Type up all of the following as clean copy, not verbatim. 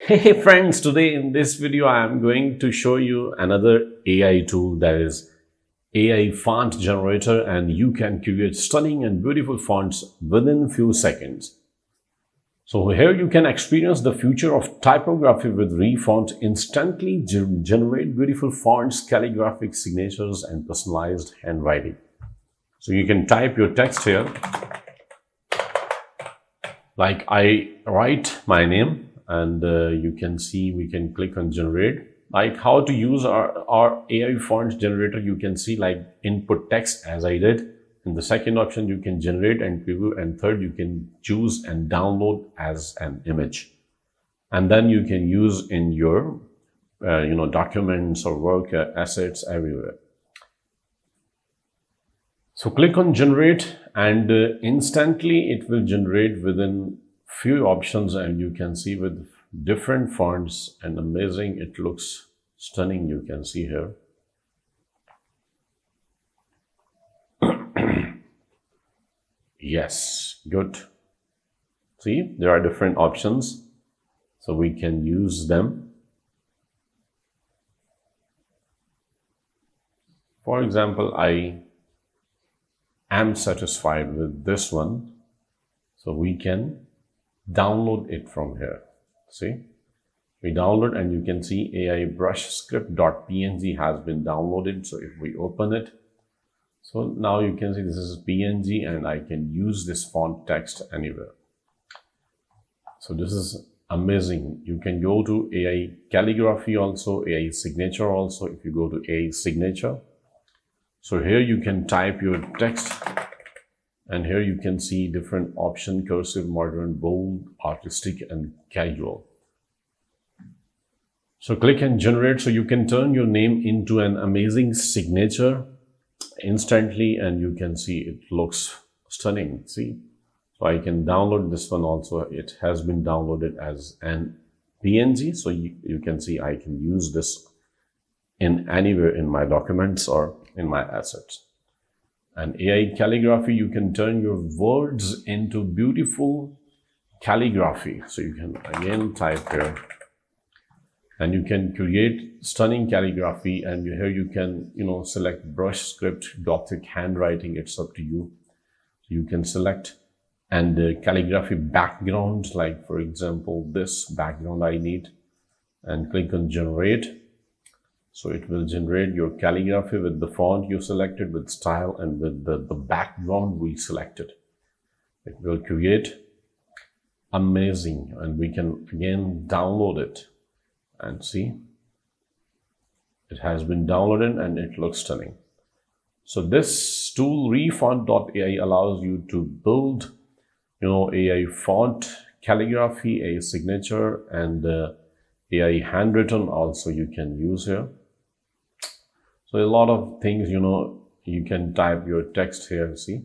Hey friends, today in this video I am going to show you another AI tool, that is AI font generator, and you can create stunning and beautiful fonts within few seconds. So here you can experience the future of typography with Refont. Instantly generate beautiful fonts, calligraphic signatures and personalized handwriting. So you can type your text here, like I write my name, and you can see we can click on generate. Like how to use our AI font generator, you can see like input text as I did. In the second option you can generate and preview, and third you can choose and download as an image, and then you can use in your documents or work assets everywhere. So click on generate, and instantly it will generate within few options, and you can see with different fonts, and amazing, it looks stunning. You can see here. Yes, good. See, there are different options, so we can use them. For example, I am satisfied with this one, so we can download it from here. See, we download, and you can see AI brush script.png has been downloaded. So if we open it, so now you can see this is png, and I can use this font text anywhere. So this is amazing. You can go to AI calligraphy also, AI signature also. If you go to AI signature, so here you can type your text, and here you can see different option: cursive, modern, bold, artistic and casual. So click and generate, so you can turn your name into an amazing signature instantly, and you can see it looks stunning. See, so I can download this one also. It has been downloaded as an png, so you can see I can use this in anywhere in my documents or in my assets. And AI calligraphy, you can turn your words into beautiful calligraphy. So you can again type here, and you can create stunning calligraphy, and here you can select brush script, Gothic, handwriting. It's up to you. You can select, and calligraphy background, like for example this background I need, and click on generate. So it will generate your calligraphy with the font you selected, with style, and with the background we selected. It will create amazing, and we can again download it, and see, it has been downloaded and it looks stunning. So this tool Refont.ai allows you to build AI font, calligraphy, AI signature, and AI handwritten also you can use here. So a lot of things, you can type your text here. See,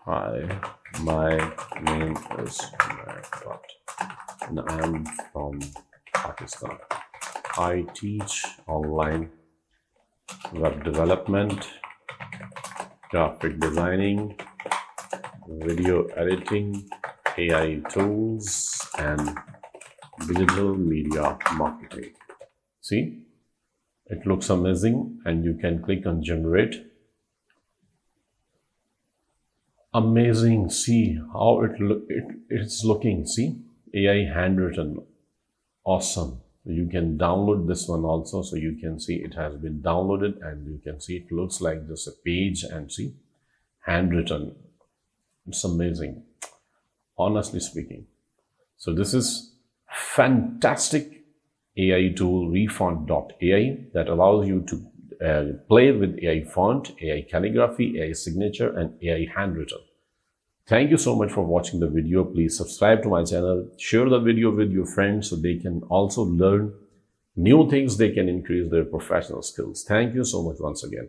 hi, my name is Matt, and I'm from Pakistan. I teach online web development, graphic designing, video editing, AI tools, and digital media marketing. See, it looks amazing, and you can click on generate. Amazing. See how it's looking. See, AI handwritten, awesome. You can download this one also, so you can see it has been downloaded, and you can see it looks like just a page, and see, handwritten. It's amazing, honestly speaking. So this is fantastic AI tool Refont.ai that allows you to play with AI font, AI calligraphy, AI signature, and AI handwritten. Thank you so much for watching the video. Please subscribe to my channel, share the video with your friends so they can also learn new things, they can increase their professional skills. Thank you so much once again.